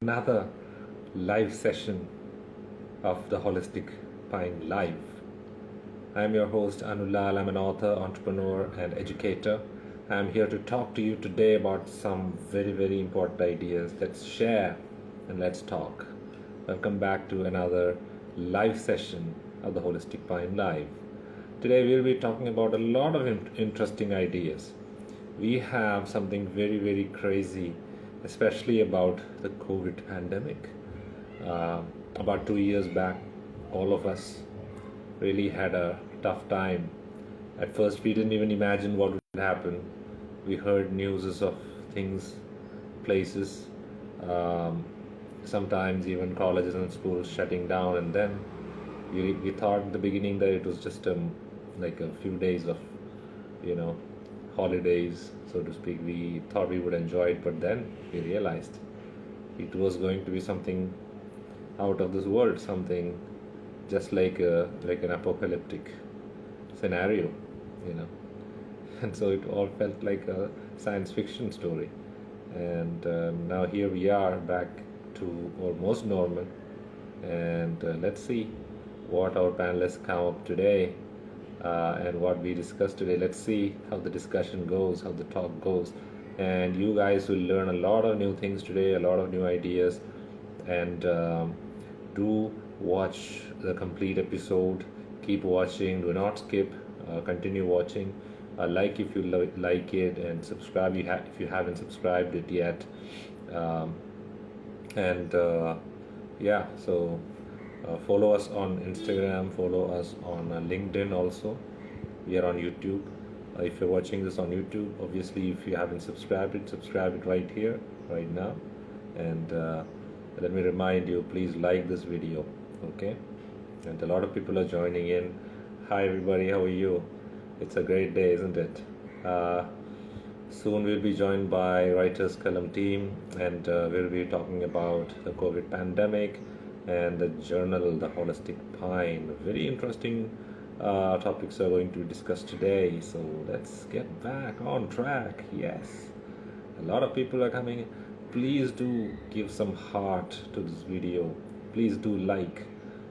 Another live session of the Holistic Pine Live. I'm your host Anulal. I'm an author, entrepreneur, and educator. I'm here to talk to you today about some very important ideas. Let's share and let's talk. Welcome back to another live session of the Holistic Pine Live. Today we'll be talking about a lot of interesting ideas. We have something very crazy, especially about the COVID pandemic. Uh, about 2 years back, all of us really had a tough time. At first, we didn't even imagine what would happen. We heard news of things, places, um, sometimes even colleges and schools shutting down, and then we thought in the beginning that it was just like a few days of you know holidays, so to speak. We thought we would enjoy it, but then we realized it was going to be something out of this world, something just like an apocalyptic scenario, you know. And so it all felt like a science fiction story. And now here we are back to almost normal. And let's see what our panelists come up today and what we discuss today. Let's see how the discussion goes, how the talk goes. And you guys will learn a lot of new things today, a lot of new ideas. And do watch the complete episode. Keep watching, do not skip, continue watching. Like if you like it, and subscribe if you haven't subscribed it yet. Um, and yeah, so follow us on Instagram, follow us on LinkedIn also. We are on YouTube. If you're watching this on YouTube, obviously, if you haven't subscribe it right here, right now. And let me remind you, please like this video, okay? And a lot of people are joining in. Hi, everybody, how are you? It's a great day, isn't it? Uh, Soon we'll be joined by Writers Column team, and we'll be talking about the COVID pandemic and the journal, The Holistic Pine. Very interesting topics are going to be discussed today. So let's get back on track. Yes, a lot of people are coming. Please do give some heart to this video. Please do like.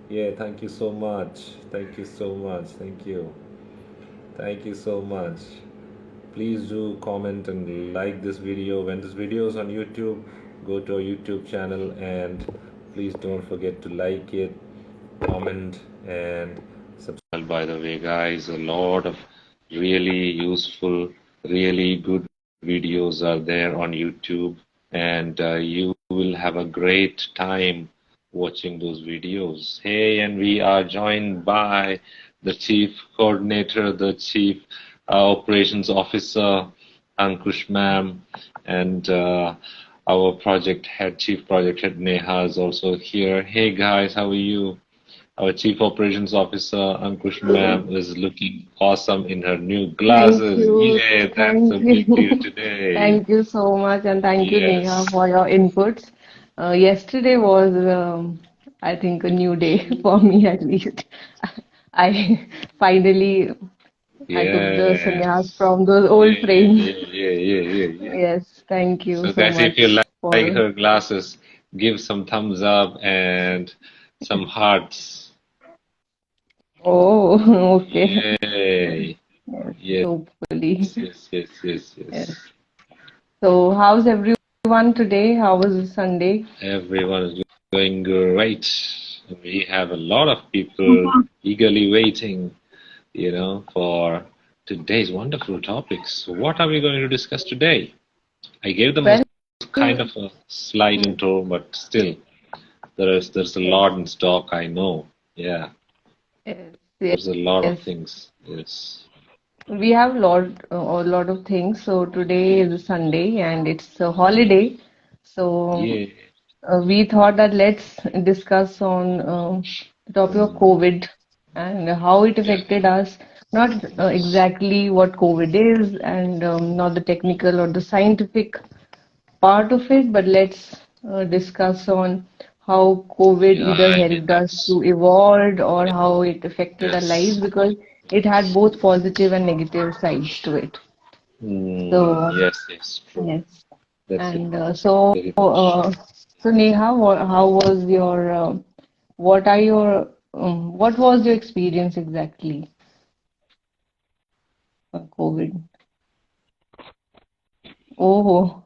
Yeah, thank you so much. Thank you so much. Thank you. Thank you so much. Please do comment and like this video. When this video is on YouTube, go to our YouTube channel, and please don't forget to like it, comment, and subscribe. By the way, guys, a lot of really useful, really good videos are there on YouTube, and you will have a great time watching those videos. Hey, and we are joined by the Chief Coordinator, the Chief Operations Officer, Ankush ma'am, and our Chief Project Head Neha is also here. Hey guys, how are you? Our Chief Operations Officer, Ankush ma'am, is looking awesome in her new Thank glasses. you. Yeah, that's a Thank big deal you. today. Thank you so much. And thank you, Neha, Yes. for your inputs. Yesterday was, I think, a new day for me at least. I finally I took the sannyas Yes. from those Yeah, old yeah, frames. yeah, yeah, yeah, yeah, yeah. Yes, thank you So so guys, if you much like for. her glasses, give some thumbs up and some hearts. Oh, okay. Yay. Yes, Yes, hopefully. yes. Yes. So, how's everyone today? How was Sunday? Everyone is doing great. We have a lot of people eagerly waiting, for today's wonderful topics. So what are we going to discuss today? I gave them a Well, kind of a slight intro, but still, there's a yes, lot in stock, I know. Yeah, yes, yes. there's a lot of Yes. things. Yes. We have a lot of things. So today is Sunday and it's a holiday. So Yeah. we thought that let's discuss on the topic of Mm, COVID and how it yeah. affected us. Not Yes. exactly what COVID is and not the technical or the scientific part of it, but let's discuss on how COVID Yeah, either I mean helped us that's to evolve or how it affected our lives yes. because it had both positive and negative sides to it. So, Yes, yes, true. yes. That's And so, very much true. So Neha, how was your what are your what was your experience exactly COVID? Oh,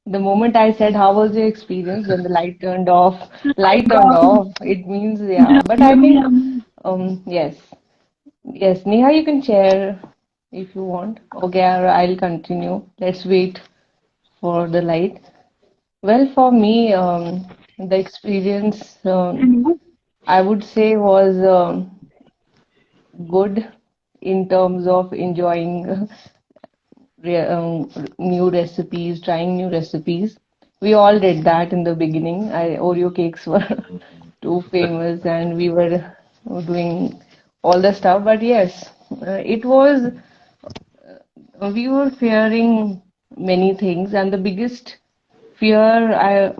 the moment I said how was your experience, then the light turned off. Light turned off. It means yeah. But I think yes, yes. Neha, you can share if you want. Okay, I'll continue. Let's wait for the light. Well, for me, the experience I would say was good in terms of enjoying new recipes, trying new recipes. We all did that in the beginning. Oreo cakes were too famous, and we were doing all the stuff. But yes, it was. We were fearing many things, and the biggest fear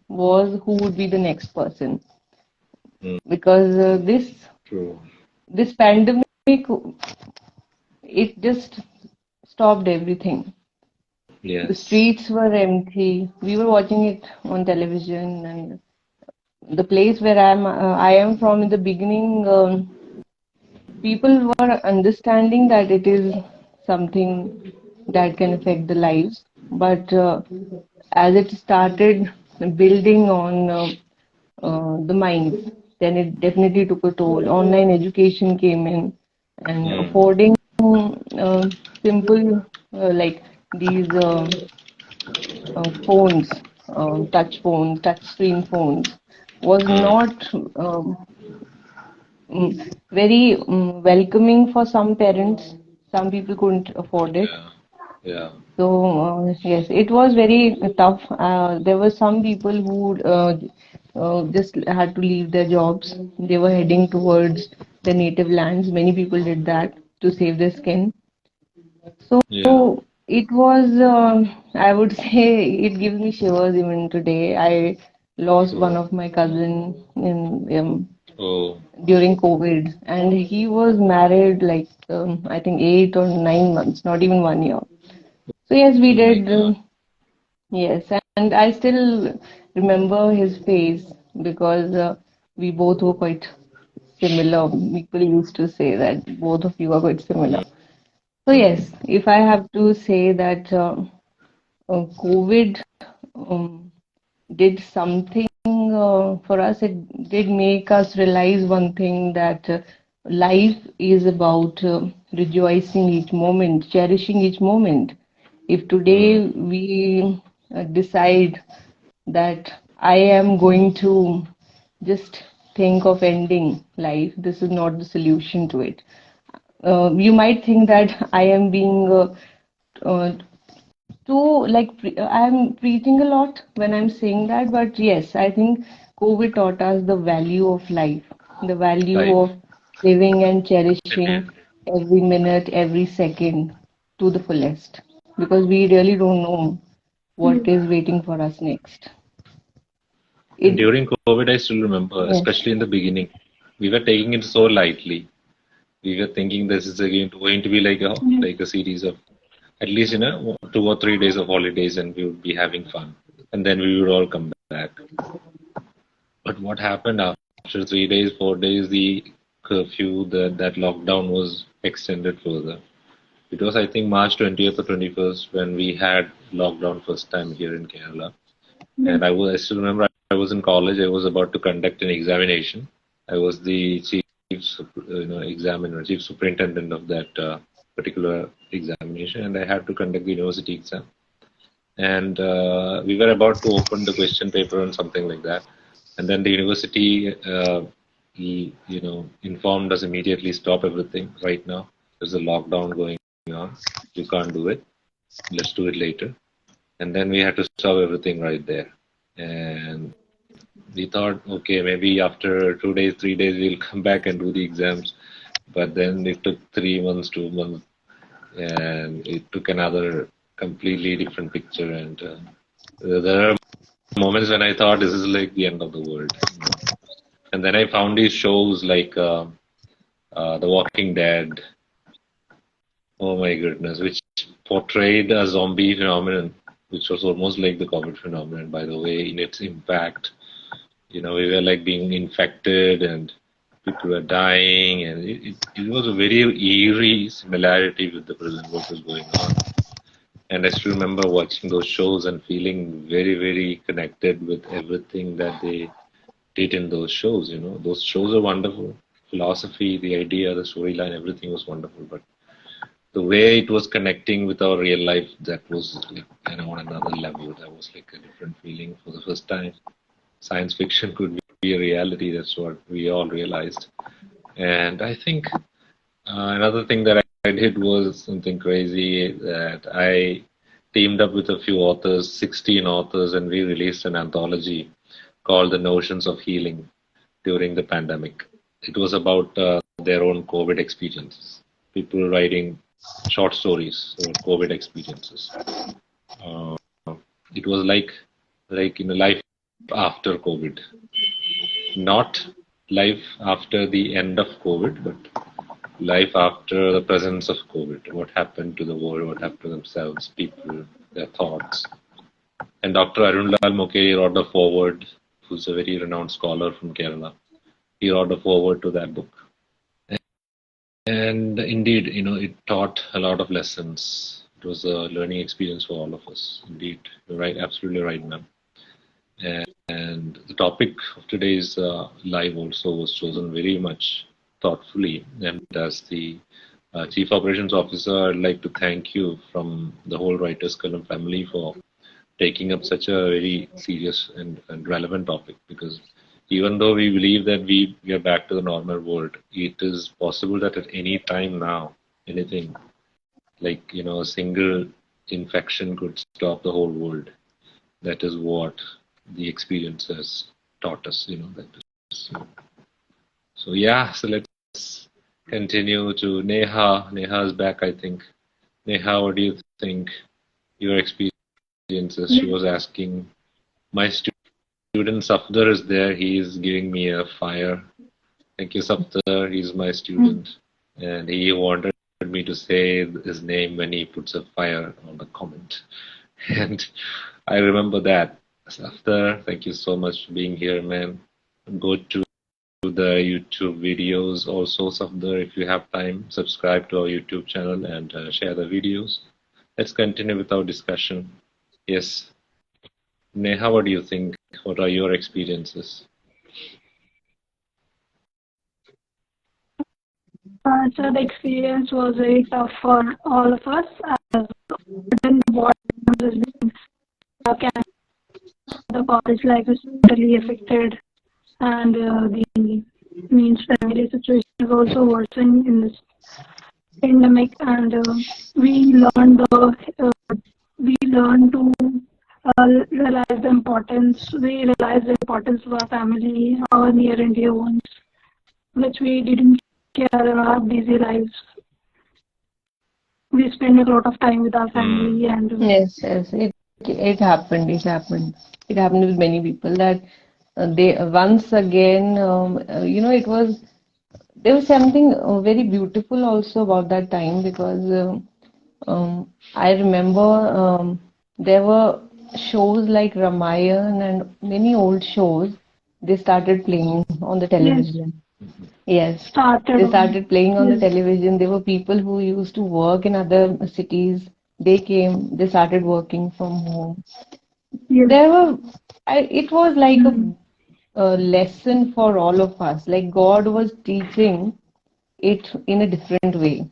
was who would be the next person because True. this pandemic it just stopped everything. The Yes. streets were empty. We were watching it on television, and the place where I am from in the beginning, people were understanding that it is something that can affect the lives. But as it started building on the minds, then it definitely took a toll. Online education came in, and Mm. affording simple like these phones, touch screen phones, was Mm. not very welcoming for some parents. Some people couldn't afford it. Yeah. Yeah. So, yes, it was very tough. There were some people who just had to leave their jobs. They were heading towards their native lands. Many people did that to save their skin. Yeah. So, it was, I would say, it gives me shivers even today. I lost one True. of my cousin in Oh during COVID, and he was married like I think 8 or 9 months, not even 1 year. So yes, we my did. God. Yes, and I still remember his face because we both were quite similar. People used to say that both of you are quite similar. So yes, if I have to say that COVID um, did something for us. It did make us realize one thing that life is about rejoicing each moment, cherishing each moment. If Mm. today we decide that I am going to just think of ending life, this is not the solution to it. You might think that I am being uh, I'm preaching a lot when I'm saying that, but yes, I think COVID taught us the value of life, the value Life. of living and cherishing Indeed. every minute, every second to the fullest, because we really don't know what is waiting for us next. And It, during COVID, I still remember, yes, especially in the beginning, we were taking it so lightly. We were thinking this is again going to be like a series of at least 2 or 3 days of holidays, and we would be having fun, and then we would all come back. But what happened after 3 days, 4 days, the curfew, that lockdown was extended further. It was, I think, March 20th or 21st when we had lockdown first time here in Kerala. And I still remember I was in college. I was about to conduct an examination. I was the examiner, chief superintendent of that particular examination, and I had to conduct the university exam. And we were about to open the question paper and something like that. And then the university, informed us immediately, stop everything right now. There's a lockdown going on. You can't do it. Let's do it later. And then we had to stop everything right there. And we thought, okay, maybe after 2 days, 3 days, we'll come back and do the exams. But then it took 3 months, 2 months, and it took another completely different picture. And there are moments when I thought this is like the end of the world. And then I found these shows like The Walking Dead. Oh my goodness, which portrayed a zombie phenomenon. which was almost like the COVID phenomenon, by the way, in its impact. We were like being infected and people were dying, and it was a very eerie similarity with the present what was going on. And I still remember watching those shows and feeling very, very connected with everything that they did in those shows. Those shows are wonderful. Philosophy, the idea, the storyline, everything was wonderful. But the way it was connecting with our real life, that was like, on another level. That was like a different feeling for the first time. Science fiction could be a reality. That's what we all realized. And I think another thing that I did was something crazy that I teamed up with a few authors, 16 authors, and we released an anthology called The Notions of Healing during the pandemic. It was about their own COVID experiences, people writing short stories about COVID experiences. Uh, it was like life after COVID, not life after the end of COVID, but life after the presence of COVID. What happened to the world? What happened to themselves, people, their thoughts? And Dr. Arunlal Mukherjee wrote the foreword, who's a very renowned scholar from Kerala. He wrote the foreword to that book. And indeed, it taught a lot of lessons. It was a learning experience for all of us. Indeed, you're right, absolutely right, ma'am. And the topic of today's live also was chosen very much thoughtfully. And as the Chief Operations Officer, I'd like to thank you from the whole Writers Column family for taking up such a very serious and relevant topic, because even though we believe that we are back to the normal world, it is possible that at any time now, anything like, a single infection could stop the whole world. That is what the experience has taught us, that is. So yeah, so let's continue to Neha. Neha is back, I think. Neha, what do you think? Your experiences? She was asking, my student Safdar is there. He is giving me a fire. Thank you, Safdar. He's my student. And he wanted me to say his name when he puts a fire on the comment. And I remember that. Safdar, thank you so much for being here, man. Go to the YouTube videos also, Safdar, if you have time. Subscribe to our YouTube channel and share the videos. Let's continue with our discussion. Yes. Neha, what do you think? What are your experiences? So the experience was very tough for all of us, as then the board has been canceled, the college life is totally affected, and the means family situation is also worsening in this pandemic, and we learned to realize the importance. We realized the importance of our family, our near and dear ones, which we didn't care in our busy lives. We spend a lot of time with our family, and Yes, yes, it happened. It happened. It happened with many people that they once again, it was there was something very beautiful also about that time, because I remember there were shows like Ramayan and many old shows. They started playing on the yes, television. Yes, started they on started playing on the yes, television. There were people who used to work in other cities. They came, they started working from home. yes, There were, it was like mm, a lesson for all of us. Like God was teaching it in a different way,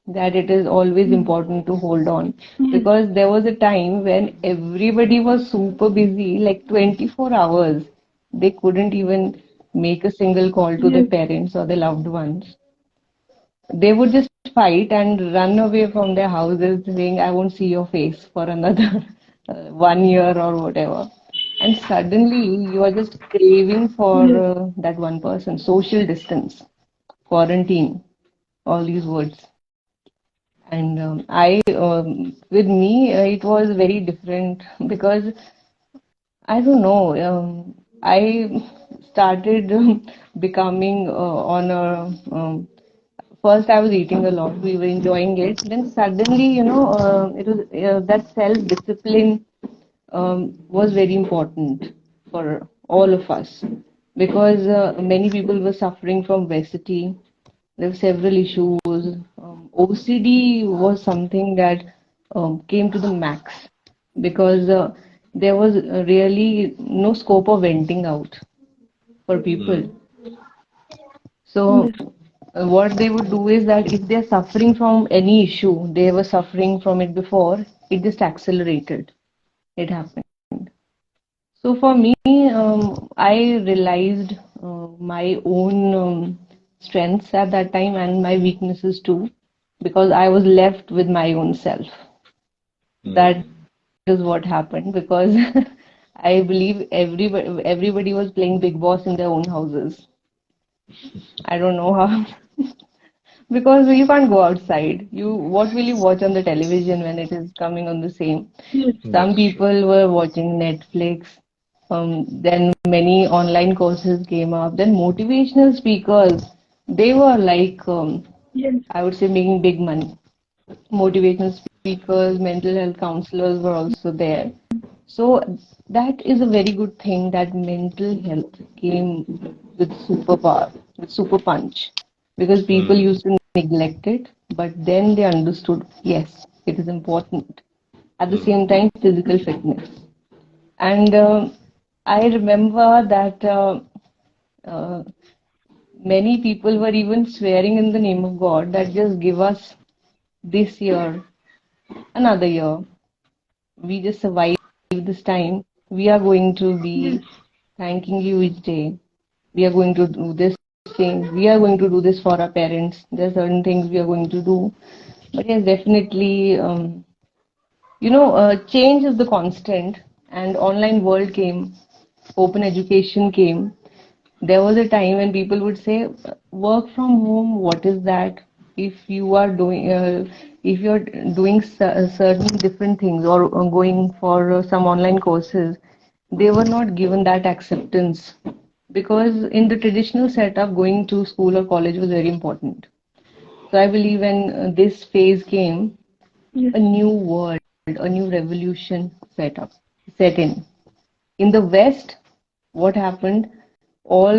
that it is always mm, important to hold on. yes, Because there was a time when everybody was super busy, like 24 hours. They couldn't even make a single call to their yes, parents or their loved ones. They would just fight and run away from their houses saying, I won't see your face for another 1 year or whatever. And suddenly you are just craving for yes, that one person. Social distance, quarantine, all these words. And with me, it was very different because I don't know. I started becoming on a first I was eating a lot. We were enjoying it. Then suddenly, it was that self-discipline. was very important for all of us because many people were suffering from obesity. There were several issues. OCD was something that came to the max because there was really no scope of venting out for people. Mm. So, Yes. what they would do is that if they're suffering from any issue, they were suffering from it before, it just accelerated. It happened. So, for me, I realized my own strengths at that time and my weaknesses too, because I was left with my own self. That Mm. is what happened because I believe everybody was playing Big Boss in their own houses. I don't know how. Because you can't go outside. What will you watch on the television when it is coming on the same? Yes. Some That's true. people were watching Netflix. Then many online courses came up. Then motivational speakers, they were like, Yes. I would say, making big money. Motivational speakers, mental health counselors were also there. So that is a very good thing that mental health came with superpower, with super punch, because people Mm. used to neglect it, but then they understood, yes, it is important. At the Mm. same time, physical fitness. And I remember that uh, many people were even swearing in the name of God that just give us this year, another year. We just survived this time. We are going to Yes. be thanking you each day. We are going to do this thing. We are going to do this for our parents. There are certain things we are going to do. But yes, definitely, change is the constant. And online world came, open education came. There was a time when people would say, work from home, what is that? If you are doing, if you're doing certain different things or going for some online courses, they were not given that acceptance because in the traditional setup, going to school or college was very important. So I believe when this phase came, Yes. a new world, a new revolution set in. In the West, what happened? All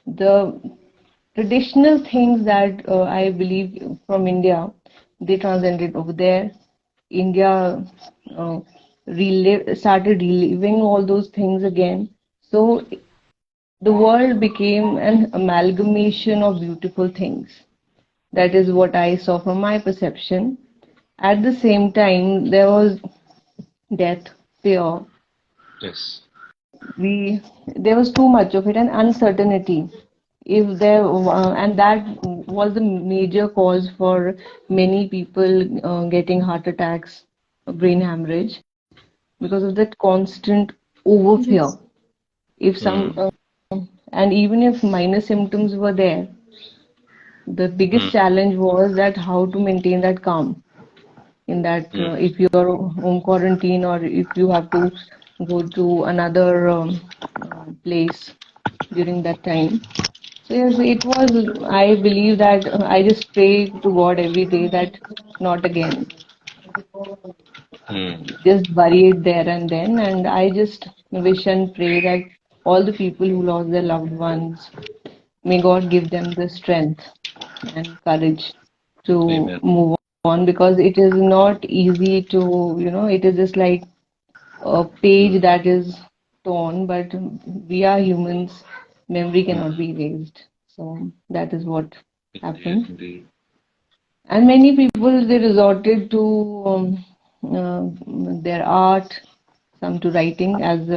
the traditional things that I believe from India, they transcended over there. India uh, started reliving all those things again. So the world became an amalgamation of beautiful things. That is what I saw from my perception. At the same time, there was death, fear. Yes. We There was too much of it and uncertainty. If there And that was the major cause for many people getting heart attacks, brain hemorrhage because of that constant over fear. Yes. If some Mm. And even if minor symptoms were there, the biggest Mm. challenge was that how to maintain that calm in that Mm. if you're home quarantine or if you have to go to another place during that time. So yes, it was. I believe that I just pray to God every day that not again. Mm. Just bury it there and then. And I just wish and pray that all the people who lost their loved ones, may God give them the strength and courage to Amen. move on because it is not easy to, it is just like a page Mm. that is torn, but we are humans, memory cannot Mm. be erased. So that is what Indeed, happened. indeed. And many people they resorted to their art, some to writing. As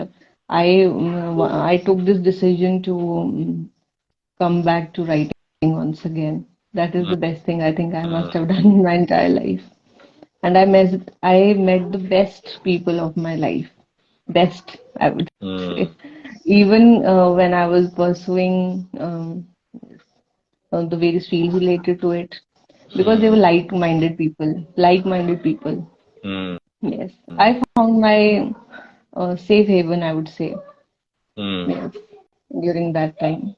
I took this decision to come back to writing once again. That is the best thing I think I must Mm. have done in my entire life. And I met the best people of my life. Best, I would Mm. say. Even when I was pursuing the various fields related to it, because they were Mm. like-minded people. Like-minded people. Mm. Yes, I found my safe haven, I would say. Mm. Yes, during that time.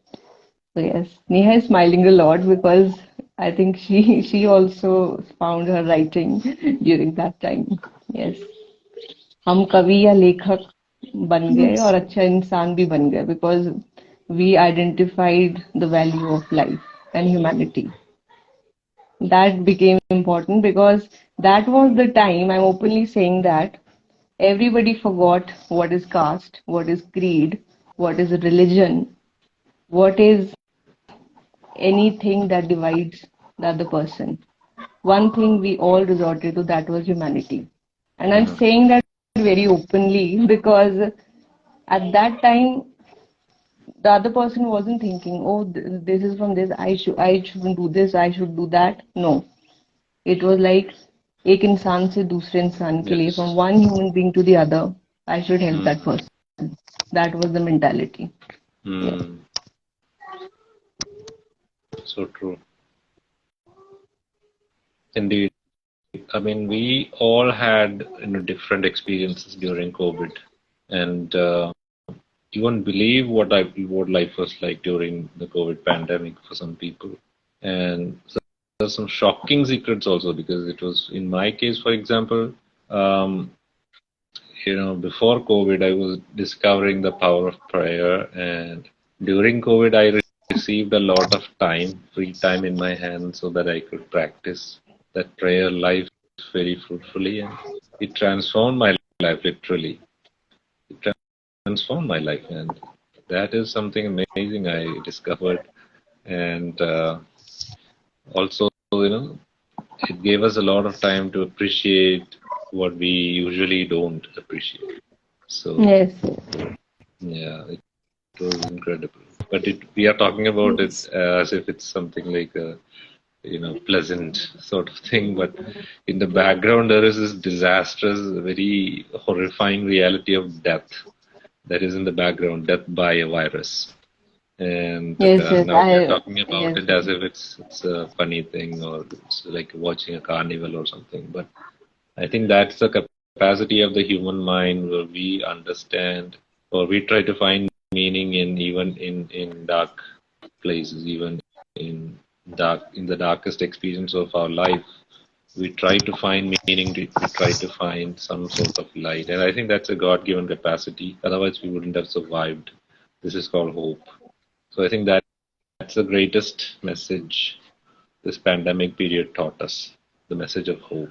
So yes, Neha is smiling a lot because I think she also found her writing during that time. Yes. हम कवि या लेखक बन गए और अच्छा इंसान भी बन गए because we identified the value of life and humanity. That became important because that was the time, I'm openly saying that everybody forgot what is caste, what is creed, what is religion, what is anything that divides the other person. One thing we all resorted to, that was humanity. And I'm saying that very openly because at that time the other person wasn't thinking, oh, this is from this, I shouldn't do this, I should do that. No, it was like एक इंसान से दूसरे इंसान के लिए, from one human being to the other, I should help that person. That was the mentality. Yeah. So true. Indeed. I mean, we all had different experiences during COVID, and you won't believe what life was like during the COVID pandemic for some people. And so there's some shocking secrets also because it was in my case, for example, um, before COVID, I was discovering the power of prayer, and during COVID, I received a lot of time, free time in my hands, so that I could practice that prayer life very fruitfully, and it transformed my life literally. It transformed my life, and that is something amazing I discovered, and also, it gave us a lot of time to appreciate what we usually don't appreciate. So, Yes. yeah, it was incredible. But we are talking about it as if it's something like a, pleasant sort of thing. But in the background, there is this disastrous, very horrifying reality of death that is in the background, death by a virus. And Yes, yes, now we are talking about yes, it as if it's a funny thing or it's like watching a carnival or something. But I think that's the capacity of the human mind where we understand or we try to find meaning in even in dark places, even in the darkest experience of our life. We try to find meaning, we try to find some sort of light. And I think that's a God given capacity. Otherwise we wouldn't have survived. This is called hope. So I think that's the greatest message this pandemic period taught us, the message of hope.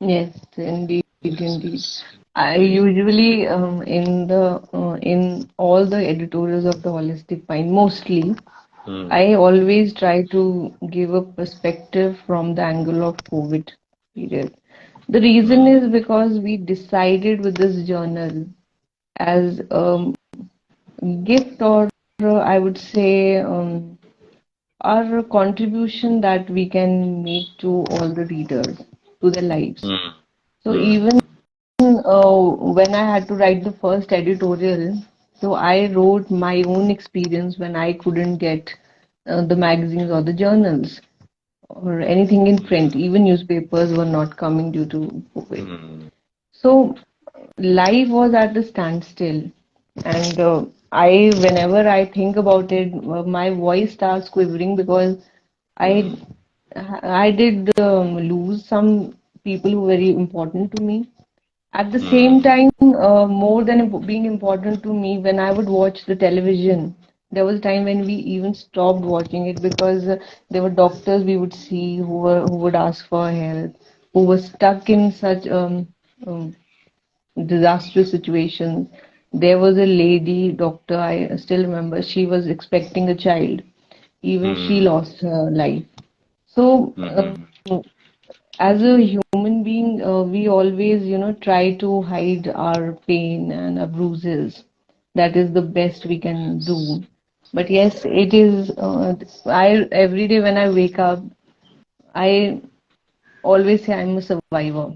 yes, indeed, Yes, indeed. yes. I Indeed. usually in all the editorials of the Holistic Mind, mostly I always try to give a perspective from the angle of COVID period. The reason is because we decided with this journal as a gift, or I would say our contribution that we can make to all the readers, to their lives. So even when I had to write the first editorial, so I wrote my own experience when I couldn't get the magazines or the journals or anything in print. Even newspapers were not coming due to COVID. So life was at a standstill, and whenever I think about it, my voice starts quivering because I, I did lose some people who were very important to me. At the same time, more than being important to me, when I would watch the television, there was a time when we even stopped watching it because there were doctors we would see who would ask for help, who were stuck in such um, disastrous situations. There was a lady doctor, I still remember, she was expecting a child. Even she lost her life. So, as a human being, we always, try to hide our pain and our bruises. That is the best we can do. But yes, it is. I every day when I wake up, I always say I'm a survivor.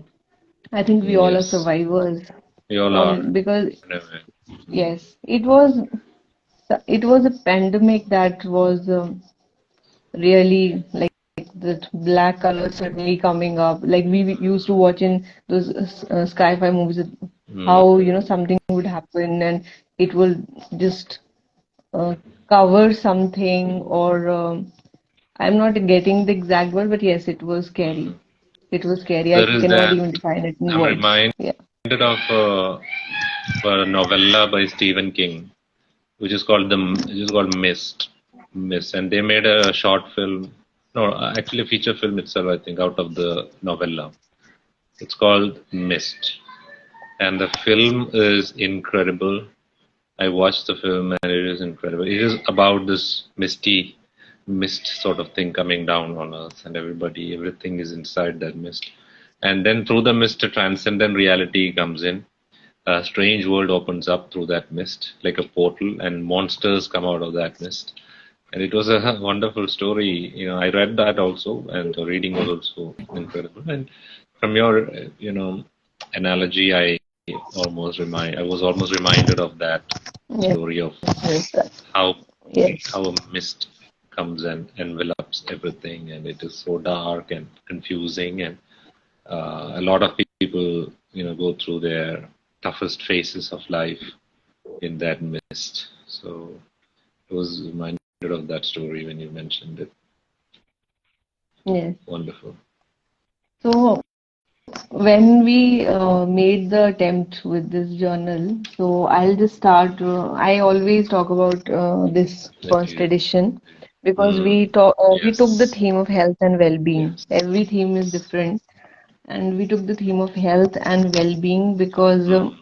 I think we all are Yes, survivors. we all All are. because Anyway. yes, it was a pandemic that was really like the black color suddenly coming up. Like we used to watch in those sci-fi movies, how something would happen and it will just uh, cover something, or I'm not getting the exact word, but yes, it was scary. It was scary. I There is cannot that. even define it in I'm words. reminded Yeah. of a novella by Stephen King, which is called Mist. Mist, and they made a short film, no, actually a feature film itself, I think, out of the novella. It's called Mist, and the film is incredible. I watched the film and it is incredible. It is about this misty mist sort of thing coming down on Earth, and everything is inside that mist. And then through the mist, a transcendent reality comes in. A strange world opens up through that mist, like a portal, and monsters come out of that mist. And it was a wonderful story. I read that also, and the reading was also incredible. And from your, analogy, I was almost reminded of that Yes, story of yes, how yes, how a mist comes and envelops everything, and it is so dark and confusing, and a lot of people, go through their toughest phases of life in that mist. So I was reminded of that story when you mentioned it. yes. Wonderful. So when we made the attempt with this journal, so I'll just start. I always talk about this first Okay. edition because Mm, we took the yes. theme of health and well-being. Yes. Every theme is different, and we took the theme of health and well-being because Mm,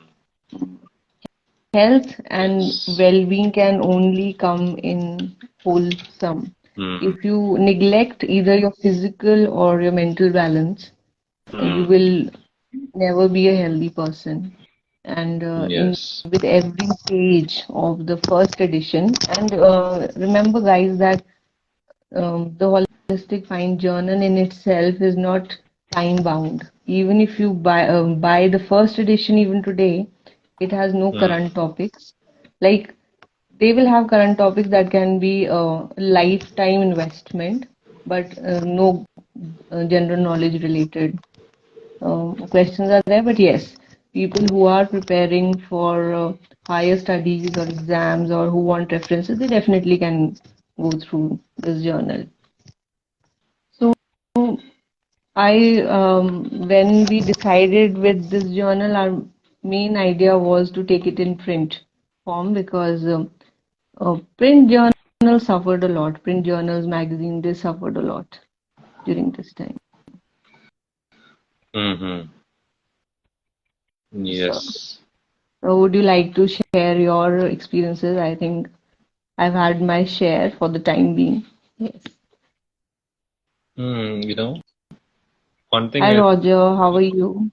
health and yes. well-being can only come in wholesome. Mm, If you neglect either your physical or your mental balance, you mm, will never be a healthy person. And in yes. with every page of the first edition, and remember, guys, that the holistic fine journal in itself is not time bound. Even if you buy the first edition, even today, it has no Mm, current topics. Like they will have current topics that can be a lifetime investment, but no general knowledge related questions are there. But yes, people who are preparing for higher studies or exams or who want references, they definitely can go through this journal. So when we decided with this journal, our main idea was to take it in print form because print journals suffered a lot. Print journals, magazine, they suffered a lot during this time. mm-hmm. So, Yes. would you like to share your experiences? I think I've had my share for the time being. Yes. One thing Hi, Roger. How are you?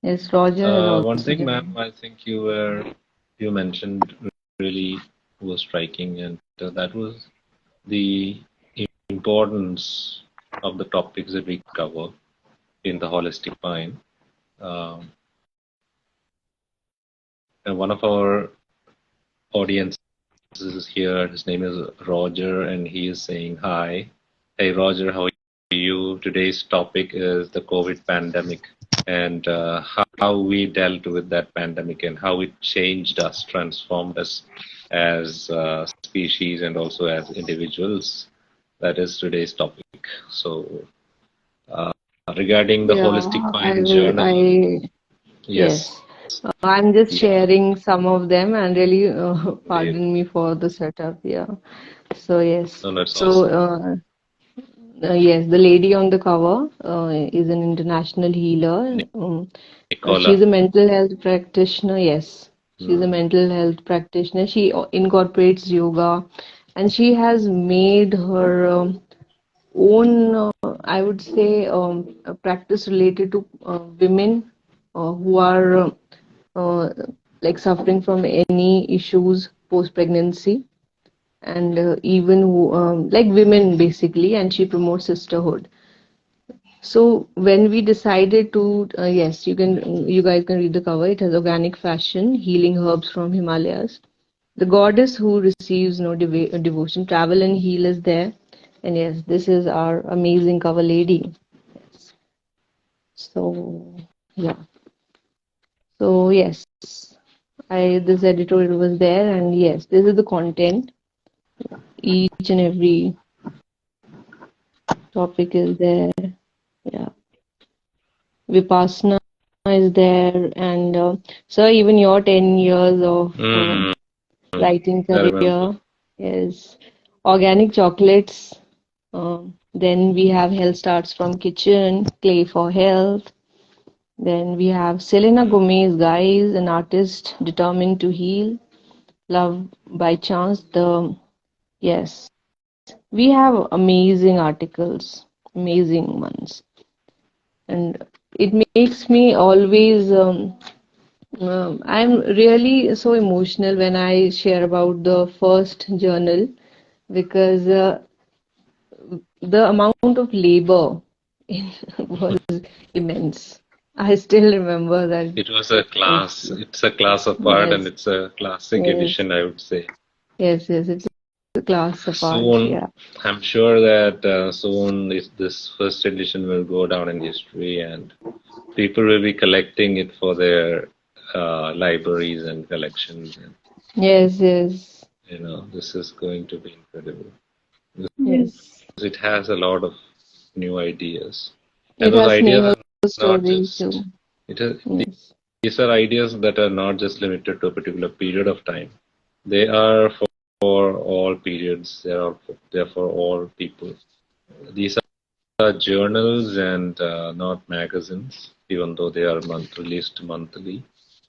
Yes, Roger has one also thing, ma'am, joined. I think you mentioned really was striking, and that was the importance of the topics that we cover in the holistic mind. Um, and one of our audiences is here. His name is Roger, and he is saying hi. Hey, Roger, how are you? Today's topic is the COVID pandemic and how we dealt with that pandemic and how it changed us, transformed us as species and also as individuals. That is today's topic. So, uh, regarding the holistic Yeah, mind journal, yes, yes. I'm just yeah, sharing some of them and really great. pardon me for the setup. Yeah. So, yes. No, that's So, awesome. yes, the lady on the cover is an international healer. She's Nicola. a mental health practitioner. Yes, she's a Mm, mental health practitioner. She incorporates yoga and she has made her own, I would say, a practice related to women who are uh, like suffering from any issues post pregnancy and even who, like women basically, and she promotes sisterhood. So when we decided to, yes, you guys can read the cover. It has organic fashion, healing herbs from Himalayas. The goddess who receives no devotion, travel and heal is there. And yes, this is our amazing cover lady. Yes. So yeah. So yes, I this editorial was there, and yes, this is the content. Each and every topic is there. Yeah. Vipassana is there, and sir, even your 10 years of Mm, writing I remember. career is organic chocolates. Then we have Health Starts from Kitchen, Clay for Health. Then we have Selena Gomez, guys, an artist determined to heal. Love by Chance. Yes, we have amazing articles, amazing ones, and it makes me always. I'm really so emotional when I share about the first journal because the amount of labor was immense. I still remember that. It was a It's, class. It's a class apart, and yes, it's a classic yes, edition, I would say. yes, it's a class apart. Soon, Yeah. I'm sure that soon this first edition will go down in history, and people will be collecting it for their libraries and collections. And Yes, yes, this is going to be incredible Yes. yes. because it has a lot of new ideas, and It those has ideas Neha's are not story just. too. It has, Yes, these are ideas that are not just limited to a particular period of time. They are for all periods. They are for all people. These are journals and not magazines, even though they are released monthly.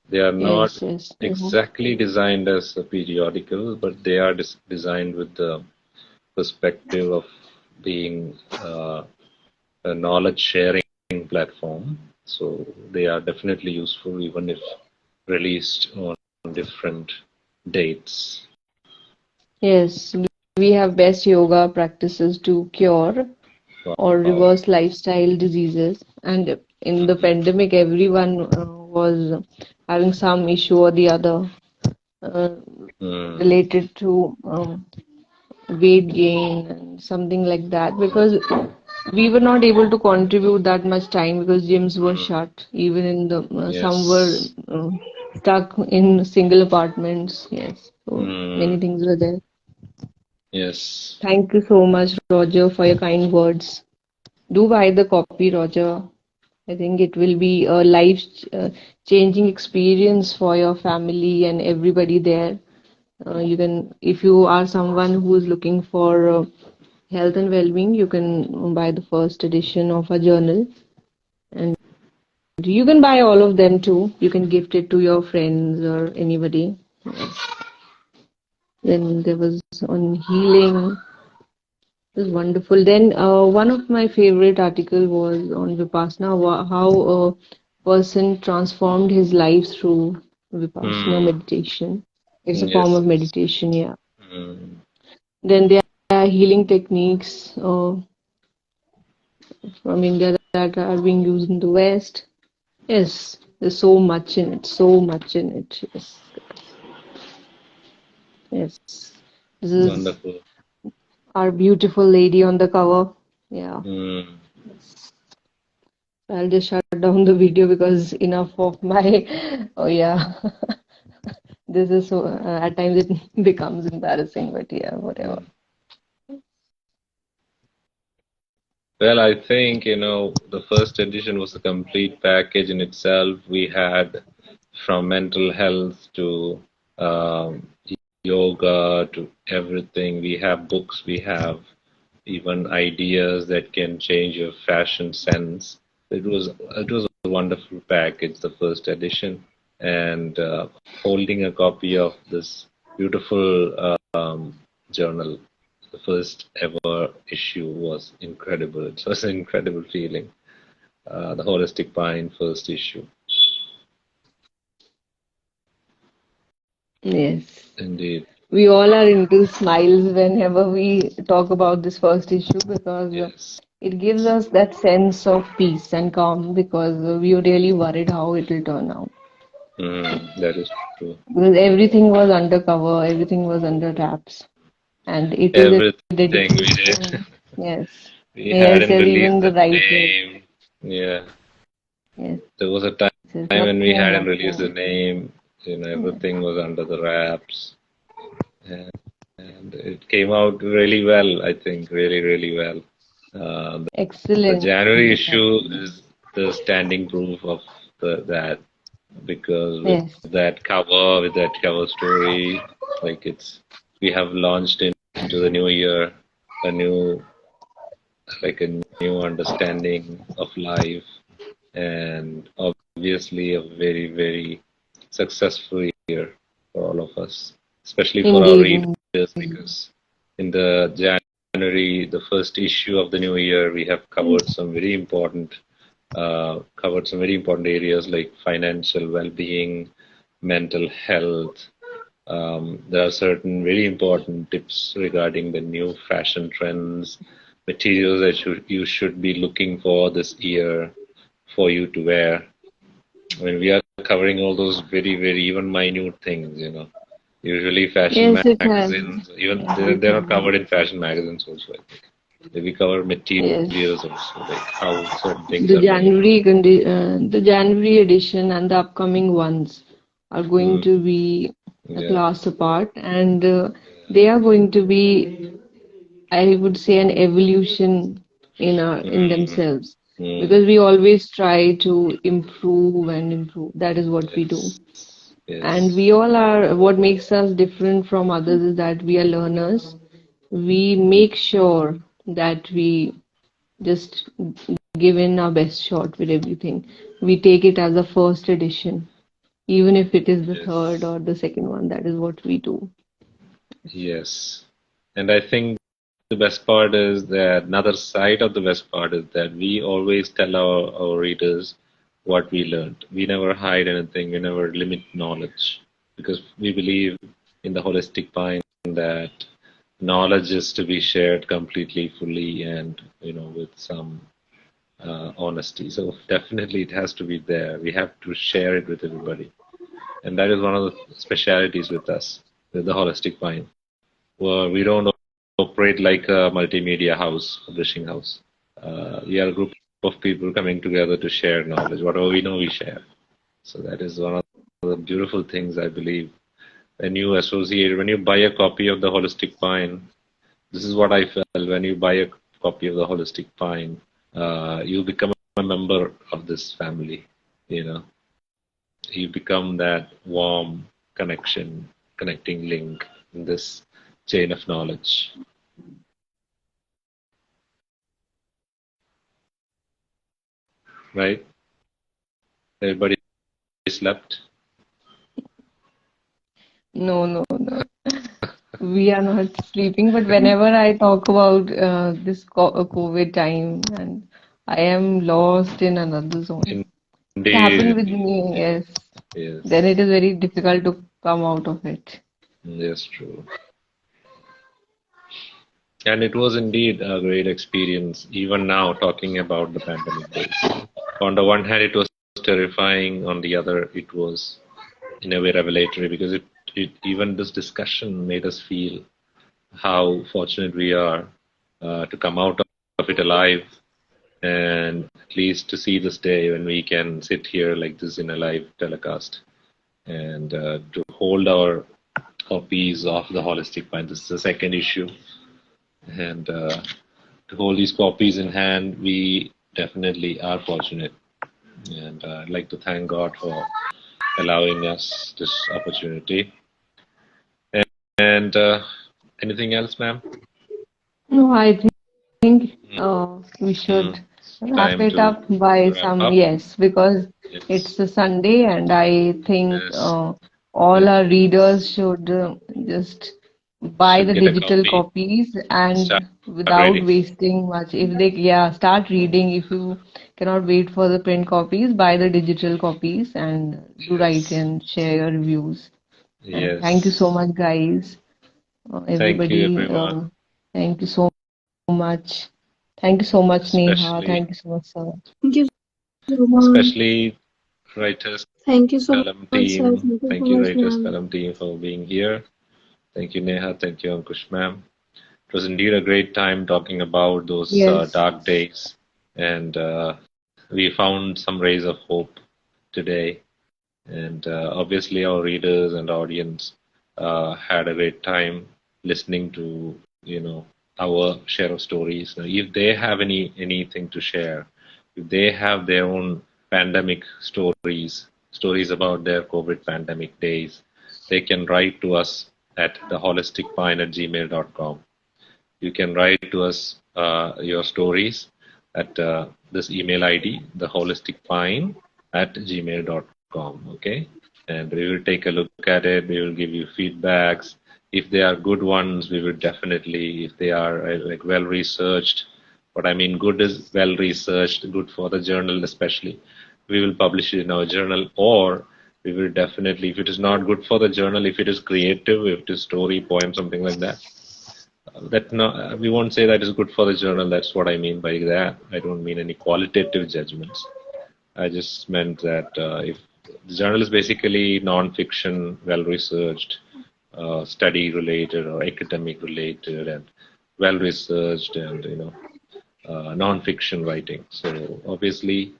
They are not yes, yes. exactly designed as a periodical, but they are designed with the perspective of being a knowledge sharing platform. So they are definitely useful even if released on different dates. Yes, we have best yoga practices to cure or Wow. reverse lifestyle diseases. And in the pandemic, everyone was having some issue or the other uh, Mm, related to weight gain and something like that because we were not able to contribute that much time because gyms were mm, shut. Even in the some were yes. stuck in single apartments. Yes, so many Mm, things were there. yes. Thank you so much, Roger, for your kind words. Do buy the copy, Roger. I think it will be a life changing experience for your family and everybody there. You can, if you are someone who is looking for health and well-being, you can buy the first edition of a journal, and you can buy all of them too. You can gift it to your friends or anybody. Yes. Then there was on healing. It was wonderful. Then one of my favorite article was on Vipassana, how a person transformed his life through Vipassana Mm, meditation. It's a form yes. of meditation, yeah. Mm, Then there are healing techniques from India that are being used in the West. Yes, there's so much in it, so much in it. Yes, yes. This is wonderful. our beautiful lady on the cover. Yeah. Mm, I'll just shut down the video because enough of my. Oh yeah, this is so. At times it becomes embarrassing, but yeah, whatever. mm. Well, I think, the first edition was a complete package in itself. We had from mental health to um, yoga to everything. We have books, we have even ideas that can change your fashion sense. It was a wonderful package, the first edition, and holding a copy of this beautiful journal, the first ever issue was incredible. It was an incredible feeling. The Holistic Pine first issue, Yes, indeed. we all are into smiles whenever we talk about this first issue because Yes, it gives us that sense of peace and calm because we were really worried how it will turn out. that is true. Because everything was undercover, everything was under wraps, and it is a Everything we did. dedication. Yes, We yes, hadn't yes, even released the the writer. name. Yeah, Yes, there was a time yes, when we nothing, hadn't released the nothing. name. Yes. Everything was under the wraps, and it came out really well. I think really, really well. The Excellent. January issue is the standing proof of that, because with Yes. with that cover story, like we have launched into the new year a new like a new understanding of life, and obviously a very, very successful year for all of us, especially for our Indeed. readers, because in the January, the first issue of the new year, we have covered some very important areas like financial well-being, mental health. There are certain very important tips regarding the new fashion trends, materials that you should be looking for this year for you to wear. I mean, we are covering all those very, very even minute things, you know. Usually, fashion Yes, it has. magazines, even they're not Everything. covered in fashion magazines also, I think. We cover Yes. materials also, like how certain things The are made. The January edition and the upcoming ones are going Mm, to be a yeah, class apart, and they are going to be, I would say, an evolution in mm, themselves, mm, because we always try to improve and improve. That is what we do. yes, And yes, we all are, what makes us different from others is that we are learners. We make sure that we just give in our best shot with everything. We take it as a first edition, even if it is the third yes, or the second one. That is what we do. yes. And I think the best part is that another side of the best part is that we always tell our readers what we learned. We never hide anything, we never limit knowledge, because we believe in the holistic mind that knowledge is to be shared completely, fully, and with some honesty. So definitely it has to be there. We have to share it with everybody. And that is one of the specialities with us, with the holistic mind. Well, we don't operate like a multimedia house, publishing house. We are a group of people coming together to share knowledge. Whatever we know, we share. So that is one of the beautiful things I believe. When you buy a copy of the Holistic Pine, this is what I felt when you buy a copy of the Holistic Pine, you become a member of this family. You know, you become that warm connecting link in this chain of knowledge, right? Everybody slept. No, no, no. We are not sleeping, but whenever I talk about this COVID time, and I am lost in another zone. It happened Indeed, with indeed, me, indeed. yes. Then Yes, it is very difficult to come out of it. yes, true. And it was indeed a great experience, even now talking about the pandemic days. On the one hand, it was terrifying. On the other, it was in a way revelatory, because even this discussion made us feel how fortunate we are to come out of it alive, and at least to see this day when we can sit here like this in a live telecast, and to hold our copies of the Holistic Mind. This is the second issue, and to hold these copies in hand, we definitely are fortunate. And I'd like to thank God for allowing us this opportunity. And anything else, ma'am? No, I think we Mm, should it's wrap time it to up by wrap some, up. yes, because it's Yes, a Sunday, and I think yes, all yes. our readers should just buy Should the get a digital copy. copies, Start and without reading. wasting much, if they, yeah, start reading. If you cannot wait for the print copies, buy the digital copies and do write Yes, and share your reviews. And thank you so yes. much, guys. Thank you, Everybody, everyone. thank you so much. Thank you so much, Neha. Especially, Thank you so much, sir. Thank you so much. especially writers Thank you so column much, sir. team. Thank you so Thank you, much, writers ma'am. column team, for being here. Thank you, Neha. Thank you, Ankush, ma'am. It was indeed a great time talking about those Yes, dark days, and we found some rays of hope today. And obviously, our readers and audience had a great time listening to our share of stories. Now, if they have anything to share, if they have their own pandemic stories, stories about their COVID pandemic days, they can write to us at theholisticpine@gmail.com. You can write to us your stories at this email ID, theholisticpine@gmail.com. Okay, and we will take a look at it. We will give you feedbacks. If they are good ones, we will definitely. If they are like well researched, what I mean good is well researched, good for the journal especially. We will publish it in our journal, or we will definitely, if it is not good for the journal, if it is creative, if it is story, poem, something like that, that no, we won't say that is good for the journal. That's what I mean by that. I don't mean any qualitative judgments. I just meant that if the journal is basically non-fiction, well-researched, study related or academic related, and well-researched, and non-fiction writing. So obviously,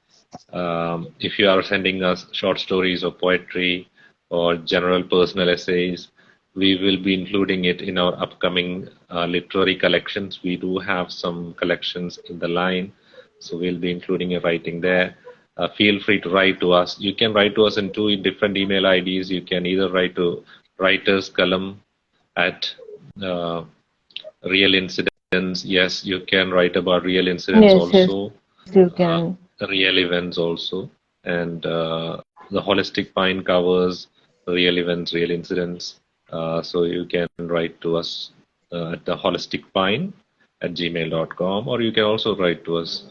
if you are sending us short stories or poetry or general personal essays, we will be including it in our upcoming literary collections. We do have some collections in the line, so we'll be including a writing there. Feel free to write to us. You can write to us in two different email IDs. You can either write to writers column at real incidents. Yes, you can write about real incidents Yes, yes, also, you can. real events also, and the holistic pine covers real events, real incidents. So you can write to us at the holisticpine@gmail.com, or you can also write to us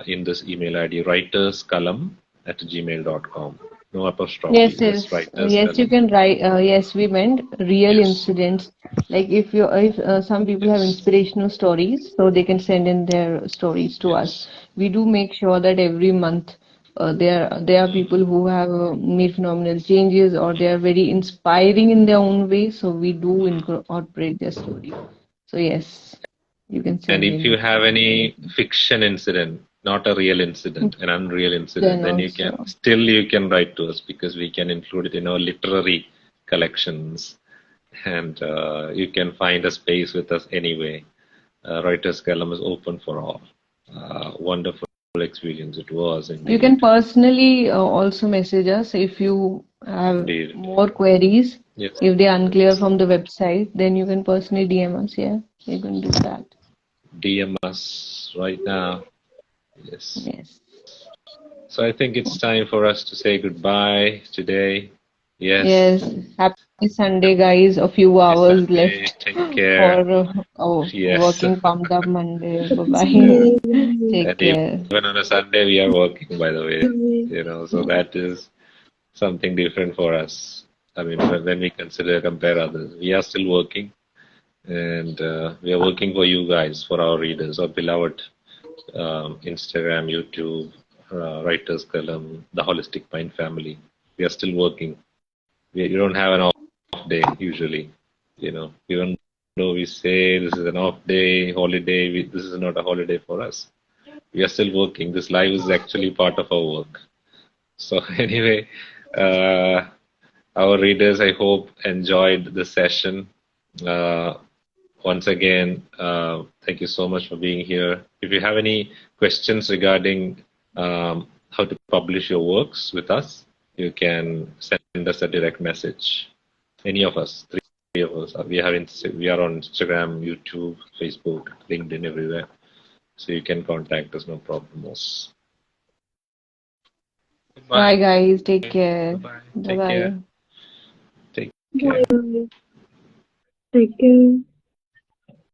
in this email ID, writerscolumn@gmail.com. No apostrophe, Yes, just yes, writers yes, you column. can write. Yes, we meant real Yes, incidents. Like if some people have yes, inspirational stories, so they can send in their stories to us. yes. We do make sure that every month there are people who have made phenomenal changes, or they are very inspiring in their own way. So we do incorporate their story. So yes, you can And send if you in. have any fiction incident, not a real incident, an unreal incident, Then then you can also. still you can write to us, because we can include it in our literary collections, and you can find a space with us anyway. Writers' Column is open for all. Wonderful experience it was You can indeed. personally also message us if you have Indeed. more queries. Yes. If they are unclear Yes. from the website, then you can personally DM us. Yeah, you can do that. DM us right now. Yes. Yes. So I think it's time for us to say goodbye today. Yes. Yes. Happy Sunday, guys. A few Happy hours Sunday. left Take care. for Yes. working pumped up Monday. Bye Sunday, bye. Take And care. even on a Sunday, we are working, by the way. So that is something different for us. I mean, when we compare others, we are still working, and we are working for you guys, for our readers, our beloved Instagram, YouTube, Writers Column, the Holistic Mind family. We are still working. We don't have an off day usually. Even though we say this is an off day, holiday, this is not a holiday for us. We are still working. This live is actually part of our work. So anyway, uh, our readers, I hope, enjoyed the session. Uh, Once again, thank you so much for being here. If you have any questions regarding how to publish your works with us, you can send us a direct message. Any of us, three of us, we are on Instagram, YouTube, Facebook, LinkedIn, everywhere. So you can contact us, no problemos. Bye, Bye. guys. Take Bye care. bye. Bye Take care. bye. Take care. bye. Take care.